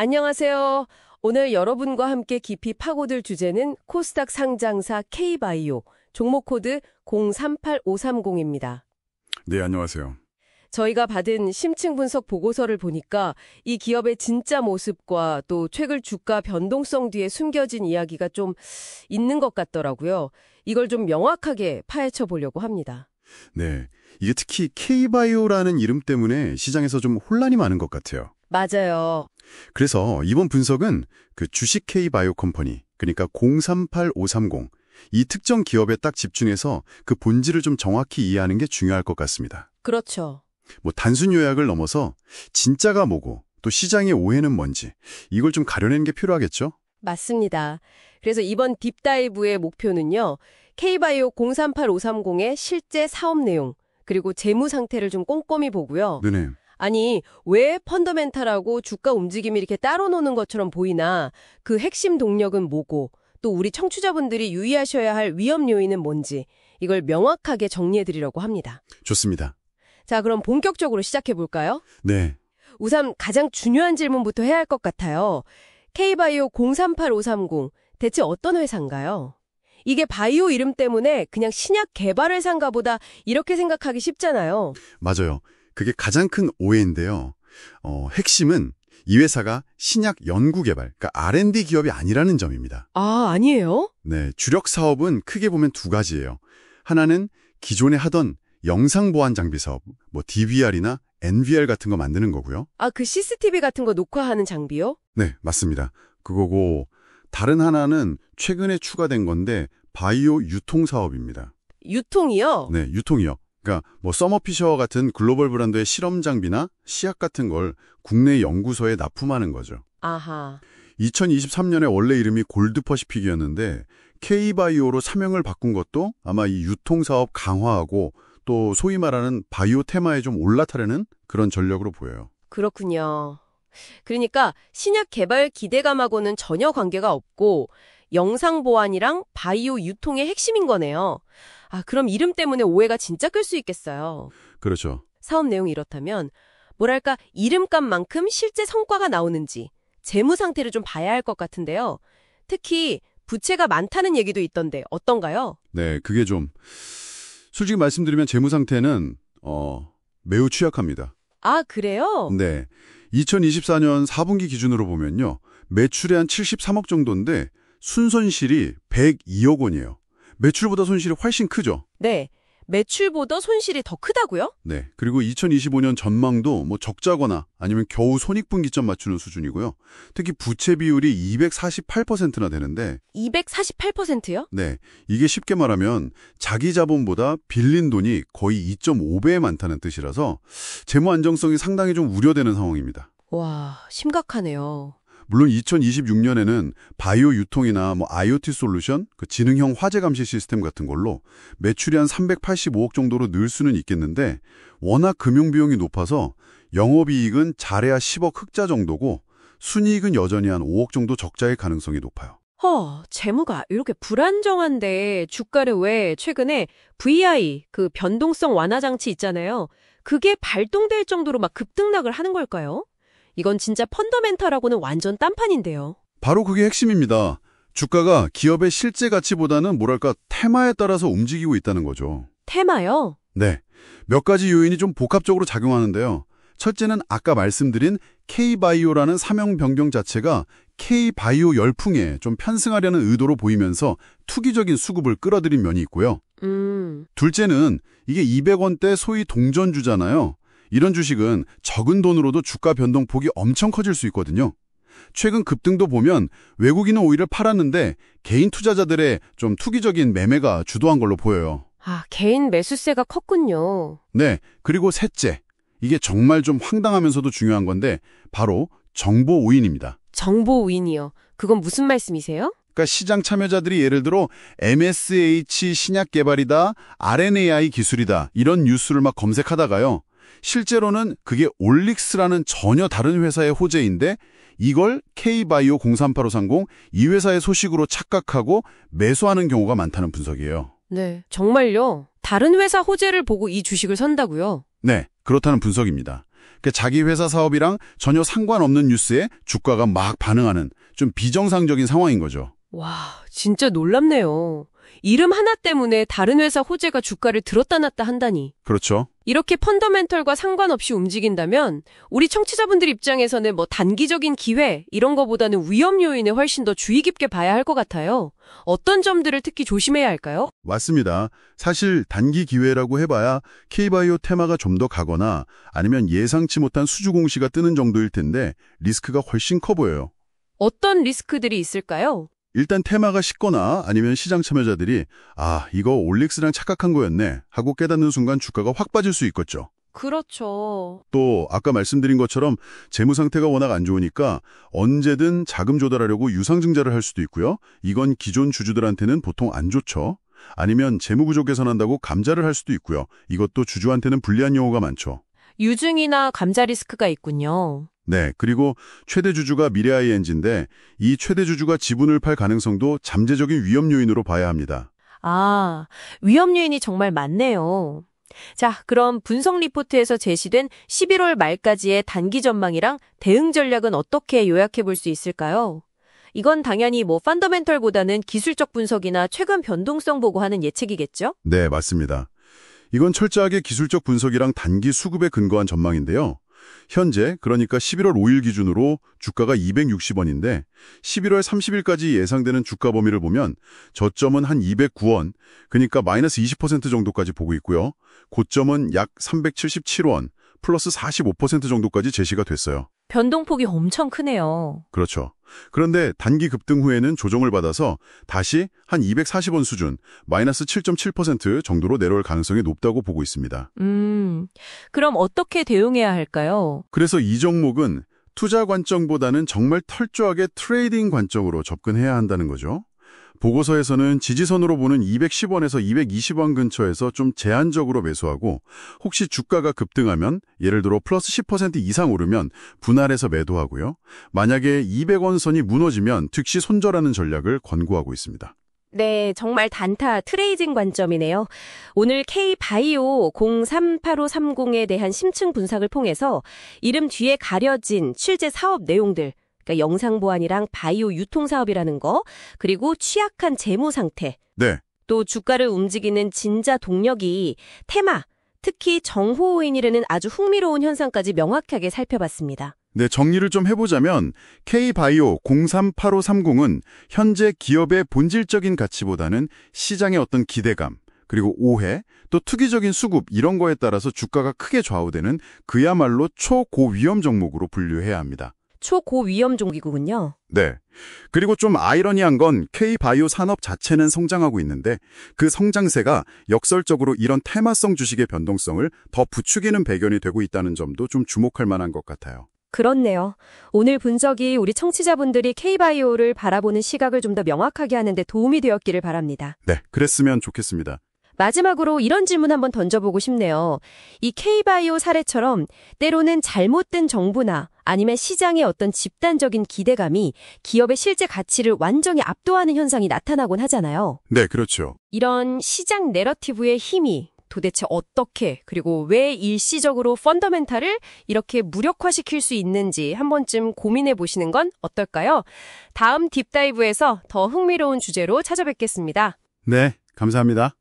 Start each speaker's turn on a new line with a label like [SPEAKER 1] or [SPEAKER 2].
[SPEAKER 1] 안녕하세요. 오늘 여러분과 함께 깊이 파고들 주제는 코스닥 상장사 K바이오, 종목 코드 038530입니다.
[SPEAKER 2] 네, 안녕하세요.
[SPEAKER 1] 저희가 받은 심층 분석 보고서를 보니까 이 기업의 진짜 모습과 또 최근 주가 변동성 뒤에 숨겨진 이야기가 좀 있는 것 같더라고요. 이걸 좀 명확하게 파헤쳐 보려고 합니다.
[SPEAKER 2] 네, 이게 특히 K바이오라는 이름 때문에 시장에서 좀 혼란이 많은 것 같아요.
[SPEAKER 1] 맞아요.
[SPEAKER 2] 그래서 이번 분석은 그 주식 K바이오 컴퍼니, 그러니까 038530, 이 특정 기업에 딱 집중해서 그 본질을 좀 정확히 이해하는 게 중요할 것 같습니다.
[SPEAKER 1] 그렇죠.
[SPEAKER 2] 뭐 단순 요약을 넘어서 진짜가 뭐고 또 시장의 오해는 뭔지 이걸 좀 가려내는 게 필요하겠죠?
[SPEAKER 1] 맞습니다. 그래서 이번 딥다이브의 목표는요. K바이오 038530의 실제 사업 내용, 그리고 재무 상태를 좀 꼼꼼히 보고요.
[SPEAKER 2] 네네.
[SPEAKER 1] 아니, 왜 펀더멘탈하고 주가 움직임이 이렇게 따로 노는 것처럼 보이나, 그 핵심 동력은 뭐고, 또 우리 청취자분들이 유의하셔야 할 위험 요인은 뭔지, 이걸 명확하게 정리해드리려고 합니다.
[SPEAKER 2] 좋습니다.
[SPEAKER 1] 자, 그럼 본격적으로 시작해볼까요?
[SPEAKER 2] 네.
[SPEAKER 1] 우선 가장 중요한 질문부터 해야 할 것 같아요. K바이오 038530, 대체 어떤 회사인가요? 이게 바이오 이름 때문에 그냥 신약 개발 회사인가 보다 이렇게 생각하기 쉽잖아요.
[SPEAKER 2] 맞아요. 그게 가장 큰 오해인데요. 핵심은 이 회사가 신약 연구개발, 그러니까 R&D 기업이 아니라는 점입니다.
[SPEAKER 1] 아, 아니에요?
[SPEAKER 2] 네, 주력 사업은 크게 보면 두 가지예요. 하나는 기존에 하던 영상보안 장비 사업, 뭐 DVR이나 NVR 같은 거 만드는 거고요.
[SPEAKER 1] 아, 그 CCTV 같은 거 녹화하는 장비요?
[SPEAKER 2] 네, 맞습니다. 그거고 다른 하나는 최근에 추가된 건데 바이오 유통 사업입니다.
[SPEAKER 1] 유통이요?
[SPEAKER 2] 네, 유통이요. 그러니까 뭐 서머피셔 같은 글로벌 브랜드의 실험 장비나 시약 같은 걸 국내 연구소에 납품하는 거죠.
[SPEAKER 1] 아하.
[SPEAKER 2] 2023년에 원래 이름이 골드퍼시픽이었는데 K바이오로 사명을 바꾼 것도 아마 이 유통사업 강화하고 또 소위 말하는 바이오 테마에 좀 올라타려는 그런 전략으로 보여요.
[SPEAKER 1] 그렇군요. 그러니까 신약 개발 기대감하고는 전혀 관계가 없고 영상 보안이랑 바이오 유통의 핵심인 거네요. 아, 그럼 이름 때문에 오해가 진짜 끌 수 있겠어요.
[SPEAKER 2] 그렇죠.
[SPEAKER 1] 사업 내용이 이렇다면 뭐랄까 이름값만큼 실제 성과가 나오는지 재무 상태를 좀 봐야 할 것 같은데요. 특히 부채가 많다는 얘기도 있던데 어떤가요?
[SPEAKER 2] 네, 그게 좀 솔직히 말씀드리면 재무 상태는 매우 취약합니다.
[SPEAKER 1] 아, 그래요?
[SPEAKER 2] 네. 2024년 4분기 기준으로 보면요. 매출이 한 73억 정도인데 순손실이 102억 원이에요. 매출보다 손실이 훨씬 크죠?
[SPEAKER 1] 네. 매출보다 손실이 더 크다고요?
[SPEAKER 2] 네. 그리고 2025년 전망도 뭐 적자거나 아니면 겨우 손익분기점 맞추는 수준이고요. 특히 부채 비율이 248%나 되는데
[SPEAKER 1] 248%요?
[SPEAKER 2] 네. 이게 쉽게 말하면 자기 자본보다 빌린 돈이 거의 2.5배에 많다는 뜻이라서 재무 안정성이 상당히 좀 우려되는 상황입니다.
[SPEAKER 1] 와, 심각하네요.
[SPEAKER 2] 물론 2026년에는 바이오 유통이나 뭐 IoT 솔루션, 그 지능형 화재 감시 시스템 같은 걸로 매출이 한 385억 정도로 늘 수는 있겠는데 워낙 금융 비용이 높아서 영업이익은 잘해야 10억 흑자 정도고 순이익은 여전히 한 5억 정도 적자일 가능성이 높아요.
[SPEAKER 1] 재무가 이렇게 불안정한데 주가를 왜 최근에 VI, 그 변동성 완화 장치 있잖아요. 그게 발동될 정도로 막 급등락을 하는 걸까요? 이건 진짜 펀더멘탈하고는 완전 딴판인데요.
[SPEAKER 2] 바로 그게 핵심입니다. 주가가 기업의 실제 가치보다는 뭐랄까 테마에 따라서 움직이고 있다는 거죠.
[SPEAKER 1] 테마요?
[SPEAKER 2] 네. 몇 가지 요인이 좀 복합적으로 작용하는데요. 첫째는 아까 말씀드린 K바이오라는 사명 변경 자체가 K바이오 열풍에 좀 편승하려는 의도로 보이면서 투기적인 수급을 끌어들인 면이 있고요. 둘째는 이게 200원대 소위 동전주잖아요. 이런 주식은 적은 돈으로도 주가 변동폭이 엄청 커질 수 있거든요. 최근 급등도 보면 외국인은 오히려 팔았는데 개인 투자자들의 좀 투기적인 매매가 주도한 걸로 보여요.
[SPEAKER 1] 아, 개인 매수세가 컸군요.
[SPEAKER 2] 네, 그리고 셋째. 이게 정말 좀 황당하면서도 중요한 건데 바로 정보 오인입니다.
[SPEAKER 1] 정보 우인이요. 그건 무슨 말씀이세요?
[SPEAKER 2] 그러니까 시장 참여자들이 예를 들어 MSH 신약 개발이다, RNAi 기술이다 이런 뉴스를 막 검색하다가요. 실제로는 그게 올릭스라는 전혀 다른 회사의 호재인데 이걸 K바이오 038530 이 회사의 소식으로 착각하고 매수하는 경우가 많다는 분석이에요.
[SPEAKER 1] 네, 정말요? 다른 회사 호재를 보고 이 주식을 산다고요?
[SPEAKER 2] 네, 그렇다는 분석입니다. 자기 회사 사업이랑 전혀 상관없는 뉴스에 주가가 막 반응하는 좀 비정상적인 상황인 거죠.
[SPEAKER 1] 와, 진짜 놀랍네요. 이름 하나 때문에 다른 회사 호재가 주가를 들었다 놨다 한다니.
[SPEAKER 2] 그렇죠.
[SPEAKER 1] 이렇게 펀더멘털과 상관없이 움직인다면 우리 청취자분들 입장에서는 뭐 단기적인 기회 이런 거보다는 위험 요인에 훨씬 더 주의 깊게 봐야 할 것 같아요. 어떤 점들을 특히 조심해야 할까요?
[SPEAKER 2] 맞습니다. 사실 단기 기회라고 해봐야 K바이오 테마가 좀 더 가거나 아니면 예상치 못한 수주 공시가 뜨는 정도일 텐데 리스크가 훨씬 커 보여요.
[SPEAKER 1] 어떤 리스크들이 있을까요?
[SPEAKER 2] 일단 테마가 식거나 아니면 시장 참여자들이 이거 올릭스랑 착각한 거였네 하고 깨닫는 순간 주가가 확 빠질 수 있겠죠.
[SPEAKER 1] 그렇죠.
[SPEAKER 2] 또 아까 말씀드린 것처럼 재무 상태가 워낙 안 좋으니까 언제든 자금 조달하려고 유상증자를 할 수도 있고요. 이건 기존 주주들한테는 보통 안 좋죠. 아니면 재무 구조 개선한다고 감자를 할 수도 있고요. 이것도 주주한테는 불리한 용어가 많죠.
[SPEAKER 1] 유증이나 감자 리스크가 있군요.
[SPEAKER 2] 네, 그리고 최대 주주가 미래ING인데 이 최대 주주가 지분을 팔 가능성도 잠재적인 위험 요인으로 봐야 합니다.
[SPEAKER 1] 위험 요인이 정말 많네요. 자, 그럼 분석 리포트에서 제시된 11월 말까지의 단기 전망이랑 대응 전략은 어떻게 요약해 볼 수 있을까요? 이건 당연히 펀더멘털보다는 기술적 분석이나 최근 변동성 보고 하는 예측이겠죠?
[SPEAKER 2] 네, 맞습니다. 이건 철저하게 기술적 분석이랑 단기 수급에 근거한 전망인데요. 현재 그러니까 11월 5일 기준으로 주가가 260원인데 11월 30일까지 예상되는 주가 범위를 보면 저점은 한 209원, 그러니까 마이너스 20% 정도까지 보고 있고요. 고점은 약 377원, 플러스 45% 정도까지 제시가 됐어요.
[SPEAKER 1] 변동폭이 엄청 크네요.
[SPEAKER 2] 그렇죠. 그런데 단기 급등 후에는 조정을 받아서 다시 한 240원 수준, 마이너스 7.7% 정도로 내려올 가능성이 높다고 보고 있습니다.
[SPEAKER 1] 그럼 어떻게 대응해야 할까요?
[SPEAKER 2] 그래서 이 종목은 투자 관점보다는 정말 철저하게 트레이딩 관점으로 접근해야 한다는 거죠. 보고서에서는 지지선으로 보는 210원에서 220원 근처에서 좀 제한적으로 매수하고 혹시 주가가 급등하면 예를 들어 플러스 10% 이상 오르면 분할해서 매도하고요. 만약에 200원 선이 무너지면 즉시 손절하는 전략을 권고하고 있습니다.
[SPEAKER 1] 네, 정말 단타 트레이딩 관점이네요. 오늘 K바이오 038530에 대한 심층 분석을 통해서 이름 뒤에 가려진 실제 사업 내용들, 그러니까 영상 보안이랑 바이오 유통 사업이라는 거, 그리고 취약한 재무 상태,
[SPEAKER 2] 네.
[SPEAKER 1] 또 주가를 움직이는 진짜 동력이 테마, 특히 정호우인이라는 아주 흥미로운 현상까지 명확하게 살펴봤습니다.
[SPEAKER 2] 네, 정리를 좀 해보자면 K바이오 038530은 현재 기업의 본질적인 가치보다는 시장의 어떤 기대감, 그리고 오해, 또 투기적인 수급 이런 거에 따라서 주가가 크게 좌우되는 그야말로 초고위험 종목으로 분류해야 합니다.
[SPEAKER 1] 초고위험 종기구군요.
[SPEAKER 2] 네. 그리고 좀 아이러니한 건 K바이오 산업 자체는 성장하고 있는데 그 성장세가 역설적으로 이런 테마성 주식의 변동성을 더 부추기는 배경이 되고 있다는 점도 좀 주목할 만한 것 같아요.
[SPEAKER 1] 그렇네요. 오늘 분석이 우리 청취자분들이 K바이오를 바라보는 시각을 좀 더 명확하게 하는데 도움이 되었기를 바랍니다.
[SPEAKER 2] 네, 그랬으면 좋겠습니다.
[SPEAKER 1] 마지막으로 이런 질문 한번 던져보고 싶네요. 이 K바이오 사례처럼 때로는 잘못된 정보나 아니면 시장의 어떤 집단적인 기대감이 기업의 실제 가치를 완전히 압도하는 현상이 나타나곤 하잖아요.
[SPEAKER 2] 네, 그렇죠.
[SPEAKER 1] 이런 시장 내러티브의 힘이 도대체 어떻게 그리고 왜 일시적으로 펀더멘탈을 이렇게 무력화시킬 수 있는지 한 번쯤 고민해 보시는 건 어떨까요? 다음 딥다이브에서 더 흥미로운 주제로 찾아뵙겠습니다.
[SPEAKER 2] 네, 감사합니다.